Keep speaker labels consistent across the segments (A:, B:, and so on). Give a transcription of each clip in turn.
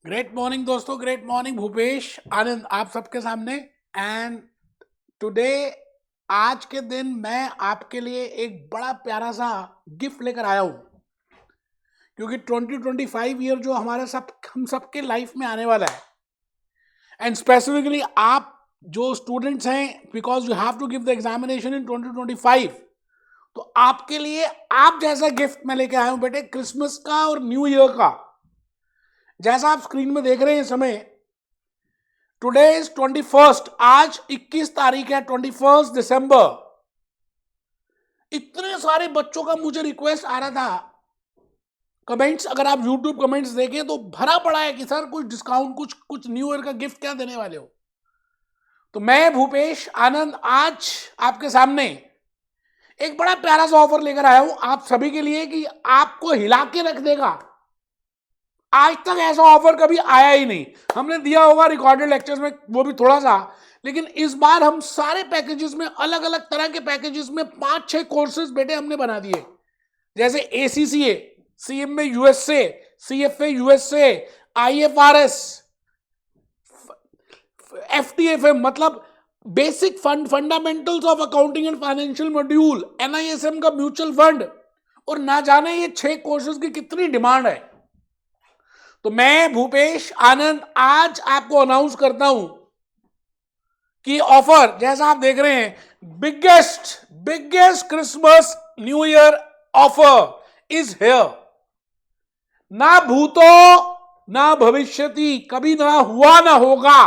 A: Great morning दोस्तों, great morning. Bhupesh आनंद आप सबके सामने। एंड टुडे, आज के दिन मैं आपके लिए एक बड़ा प्यारा सा गिफ्ट लेकर आया हूँ, क्योंकि 2025 ईयर जो हम सबके लाइफ में आने वाला है, एंड स्पेसिफिकली आप जो स्टूडेंट्स हैं, because you have to give the examination in 2025, तो आपके लिए आप जैसा गिफ्ट मैं लेके आया हूँ बेटे, क्रिसमस का और न्यू ईयर का। जैसा आप स्क्रीन में देख रहे हैं इस समय, टुडे इज 21st, आज 21 तारीख है, 21 दिसंबर। इतने सारे बच्चों का मुझे रिक्वेस्ट आ रहा था, कमेंट्स अगर आप YouTube कमेंट्स देखें तो भरा पड़ा है कि सर कुछ डिस्काउंट, कुछ न्यू ईयर का गिफ्ट क्या देने वाले हो। तो मैं भूपेश आनंद आज आपके सामने एक बड़ा प्यारा सा ऑफर लेकर आया हूं आप सभी के लिए कि आपको हिला के रख देगा। आज तक ऐसा ऑफर कभी आया ही नहीं। हमने दिया होगा रिकॉर्डेड लेक्चर्स में, वो भी थोड़ा सा, लेकिन इस बार हम सारे पैकेजेस में, अलग अलग तरह के पैकेजेस में 5-6 कोर्सेज बेटे हमने बना दिए। जैसे ACCA, CMA USA, CFA USA, IFRS, FTFM मतलब basic fundamentals of accounting and financial module, NISM का म्यूचुअल फंड, और ना जाने ये 6 कोर्सेज की कितनी डिमांड है। तो मैं भूपेश आनंद आज आपको अनाउंस करता हूं कि ऑफर जैसा आप देख रहे हैं, biggest Christmas new year offer is here. ना भूतो ना भविष्यति, कभी ना हुआ ना होगा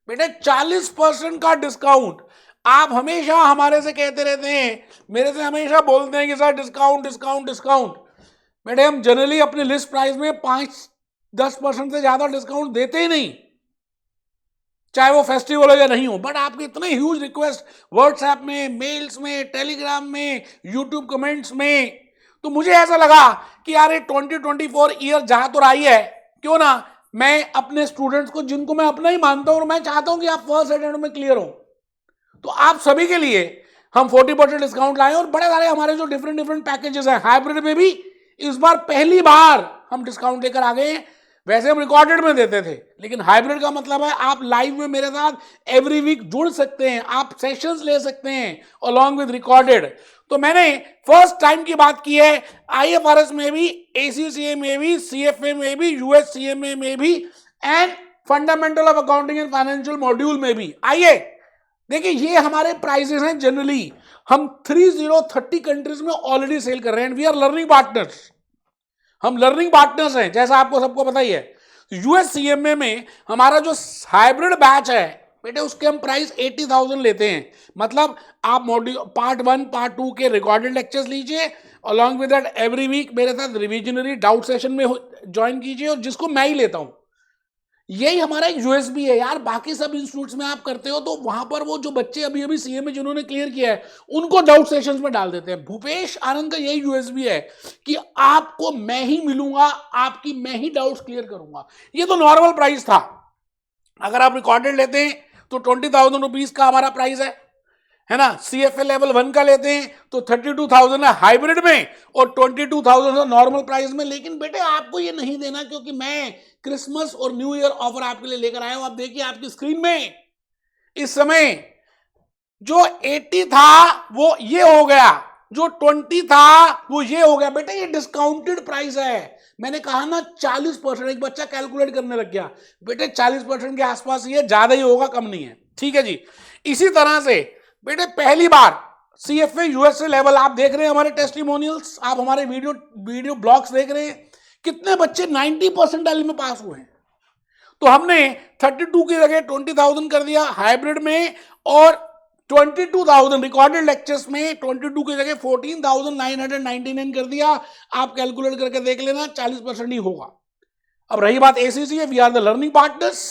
A: बेटे। 40% का डिस्काउंट। आप हमेशा हमारे से कहते रहते हैं, मेरे से हमेशा बोलते हैं कि सर डिस्काउंट डिस्काउंट डिस्काउंट। बेटे हम जनरली अपने लिस्ट प्राइस में 5-10% से ज्यादा डिस्काउंट देते ही नहीं, चाहे वो फेस्टिवल हो या नहीं हो। बट आपके इतने ह्यूज रिक्वेस्ट व्हाट्सएप में, मेल्स में, टेलीग्राम में, यूट्यूब कमेंट्स में, तो मुझे ऐसा लगा कि यार ये 2024 ईयर जा तो रही है, क्यों ना मैं अपने स्टूडेंट्स को, जिनको मैं अपना ही मानता हूं और मैं चाहता हूं कि आप फर्स्ट अटेम्प्ट में क्लियर हो, तो आप सभी के लिए हम 40% डिस्काउंट लाए। और बड़े सारे हमारे जो डिफरेंट पैकेजेस हैं, हाइब्रिड में भी इस बार पहली बार हम डिस्काउंट लेकर आ गए हैं। वैसे हम रिकॉर्डेड में देते थे, लेकिन हाइब्रिड का मतलब है आप लाइव में मेरे साथ एवरी वीक जुड़ सकते हैं, आप सेशंस ले सकते हैं अलॉन्ग विद रिकॉर्डेड। तो मैंने फर्स्ट टाइम की बात की है, IFRS में भी, ACCA में भी, CFA में भी, US CMA में भी, and fundamental of accounting and financial module में भी। आइए देखिए, ये हमारे प्राइसेस हैं। जनरली हम 30 कंट्रीज में ऑलरेडी सेल कर रहे हैं। वी आर लर्निंग पार्टनर्स, हम लर्निंग पार्टनर्स हैं, जैसा आपको सबको पता ही है। US CMA में हमारा जो हाइब्रिड बैच है बेटे, उसके हम प्राइस 80,000 लेते हैं। मतलब आप मॉड्यूल पार्ट 1 पार्ट 2 के रिकॉर्डेड लेक्चर्स लीजिए, along with that every week मेरे साथ रिविजनरी डाउट सेशन में ज्वाइन कीजिए, और जिसको मैं ही लेता हूं। यही हमारा एक USB है यार। बाकी सब इंस्टीट्यूट्स में आप करते हो तो वहां पर वो जो बच्चे अभी CMA जिन्होंने क्लियर किया है, उनको डाउट सेशंस में डाल देते हैं। भूपेश आनंद का यही USB है कि आपको मैं ही मिलूंगा, आपकी मैं ही डाउट्स क्लियर करूंगा। ये तो नॉर्मल प्राइस था। अगर आप रिकॉर्डेड लेते हैं तो 20,000 रुपीज का हमारा प्राइस है ना। CFA लेवल 1 का लेते हैं तो 32,000 है हाइब्रिड में, और 22,000 नॉर्मल प्राइस में। लेकिन बेटे आपको ये नहीं देना, क्योंकि मैं क्रिसमस और न्यू ईयर ऑफर आपके लिए लेकर आया हूं। आप देखिए आपकी स्क्रीन में इस समय जो 80 था वो ये हो गया, जो 20 था वो ये हो गया। बेटे ये डिस्काउंटेड प्राइस है। मैंने कहा ना 40%। एक बच्चा कैलकुलेट करने लग गया, बेटे 40% के आसपास, ये ज्यादा ही होगा, कम नहीं है। ठीक है जी। इसी तरह से बेटे पहली बार CFA USA लेवल आप देख रहे हैं, हमारे टेस्टिमोनियल्स, आप हमारे वीडियो ब्लॉग्स देख रहे हैं, कितने बच्चे 90% में पास हुए हैं। तो हमने 32 की जगह 20,000 कर दिया हाइब्रिड में, और 22,000 रिकॉर्डेड लेक्चर्स में 22 की जगह 14,999 कर दिया। आप कैलकुलेट करके देख लेना, 40% ही होगा। अब रही बात ACCA, we are the learning partners.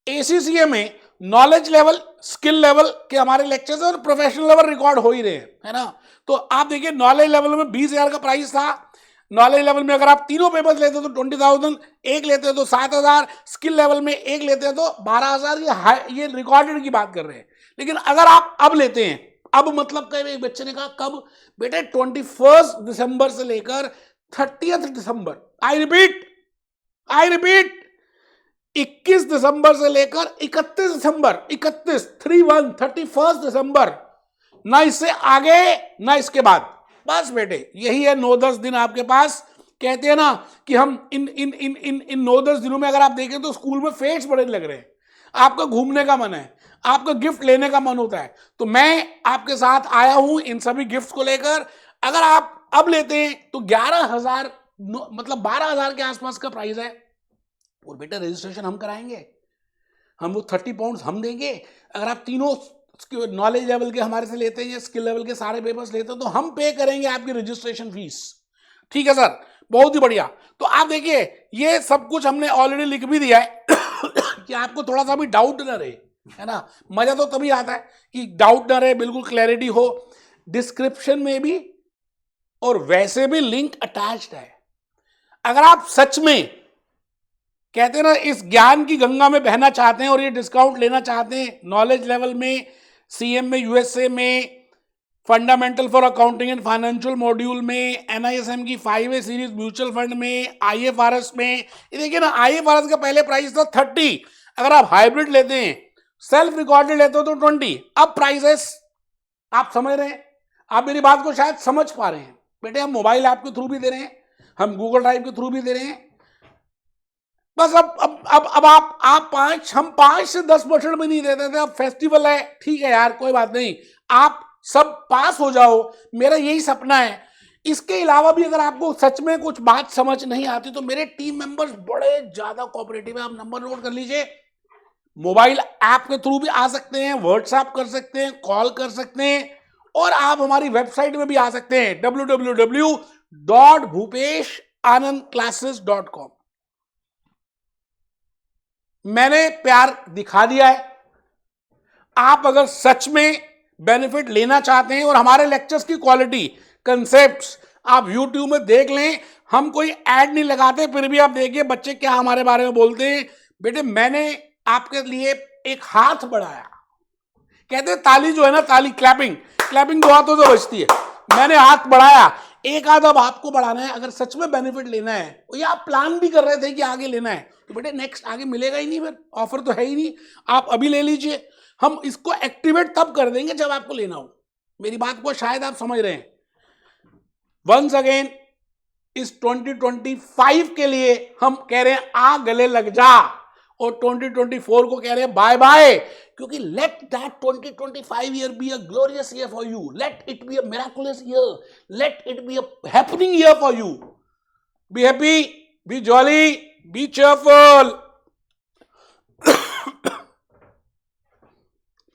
A: ACCA में नॉलेज लेवल, स्किल लेवल के हमारे लेक्चर्स और प्रोफेशनल लेवल रिकॉर्ड हो ही रहे हैं, है ना। तो आप देखिए नॉलेज लेवल में 20,000 का प्राइस था। नॉलेज लेवल में अगर आप तीनों पेपर्स लेते तो 20,000, एक लेते तो 7,000, स्किल लेवल में एक लेते तो 12,000। ये रिकॉर्डेड की बात कर रहे हैं। लेकिन अगर आप अब लेते हैं, अब मतलब कई एक बच्चे ने कहा कब, बेटे 21 दिसंबर से लेकर 30 दिसंबर। आई आई रिपीट, 21 दिसंबर से लेकर 31 दिसंबर, 31 दिसंबर, ना इससे आगे ना इसके बाद। बस बेटे यही है 9-10 दिन आपके पास। कहते हैं ना कि हम इन 9-10 दिनों में अगर आप देखें तो स्कूल में फेट्स बड़े लग रहे हैं, आपका घूमने का मन है, आपका गिफ्ट लेने का मन होता है। तो मैं आपके साथ आया हूं इन सभी गिफ्ट्स को लेकर। अगर आप अब लेते हैं तो 11,000 मतलब 12,000 के आसपास का प्राइस है। और बेटा रजिस्ट्रेशन हम कराएंगे, हम वो 30 पाउंड्स हम देंगे। अगर आप तीनों नॉलेज लेवल के हमारे से लेते हैं या स्किल लेवल के सारे पेपर्स लेते हैं तो हम पे करेंगे आपकी रजिस्ट्रेशन फीस। ठीक है सर, बहुत ही बढ़िया। तो आप देखिए ये सब कुछ हमने ऑलरेडी लिख भी दिया है कि आपको थोड़ा सा भी डाउट ना रहे, है ना। मजा तो तभी आता है कि डाउट ना रहे, बिल्कुल क्लैरिटी हो। डिस्क्रिप्शन में भी और वैसे भी लिंक अटैच्ड है। अगर आप सच में कहते हैं ना इस ज्ञान की गंगा में बहना चाहते हैं और ये डिस्काउंट लेना चाहते हैं नॉलेज लेवल में, सीएम में, यूएसए में, fundamental for accounting and financial module में, एनआईएसएम की 5A सीरीज म्यूचुअल फंड में, आईएफआरएस में, ये देखिए ना आईएफआरएस का पहले प्राइस था 30, अगर आप हाइब्रिड लेते हैं, सेल्फ रिकॉर्डेड लेते हो तो 20, अब प्राइसेस आप समझ रहे हैं। आप मेरी बात को शायद समझ पा रहे हैं। बेटे हम मोबाइल ऐप के थ्रू भी दे रहे हैं, हम गूगल ड्राइव के थ्रू भी दे रहे हैं। बस अब आप 5 से 10% में नहीं देते थे, अब फेस्टिवल है, ठीक है यार कोई बात नहीं, आप सब पास हो जाओ, मेरा यही सपना है। इसके अलावा भी अगर आपको सच में कुछ बात समझ नहीं आती तो मेरे टीम मेंबर्स बड़े ज्यादा कोऑपरेटिव है, आप नंबर नोट कर लीजिए। मोबाइल ऐप के थ्रू भी आ सकते हैं, व्हाट्सएप कर सकते हैं, कॉल कर सकते हैं, और आप हमारी वेबसाइट में भी आ सकते हैं www.bhupeshanandclasses.com। मैंने प्यार दिखा दिया है। आप अगर सच में बेनिफिट लेना चाहते हैं और हमारे लेक्चर्स की क्वालिटी, कंसेप्ट्स आप YouTube में देख लें, हम कोई ऐड नहीं लगाते, फिर भी आप देखिए बच्चे क्या हमारे बारे में बोलते हैं। बेटे मैंने आपके लिए एक हाथ बढ़ाया, कहते हैं ताली जो है ना, ताली क्लैपिंग दो हाथों से बजती है, मैंने हाथ बढ़ाया, एक हाथ अब आपको बढ़ाना है। अगर सच में बेनिफिट लेना है या आप प्लान भी कर रहे थे कि आगे लेना है तो बेटे नेक्स्ट आगे मिलेगा ही नहीं, फिर ऑफर तो है ही नहीं, आप अभी ले लीजिए। हम इसको एक्टिवेट तब कर देंगे जब आपको लेना हो। मेरी बात को शायद आप समझ रहे हैं। वंस अगेन इस 2025 के लिए हम कह रहे हैं आ गले लग जा, और 2024 को कह रहे हैं बाय बाय, क्योंकि let that 2025 year be a glorious year for you, let it be a miraculous year, let it be a happening year for you. Be happy, B jolly, B cheerful.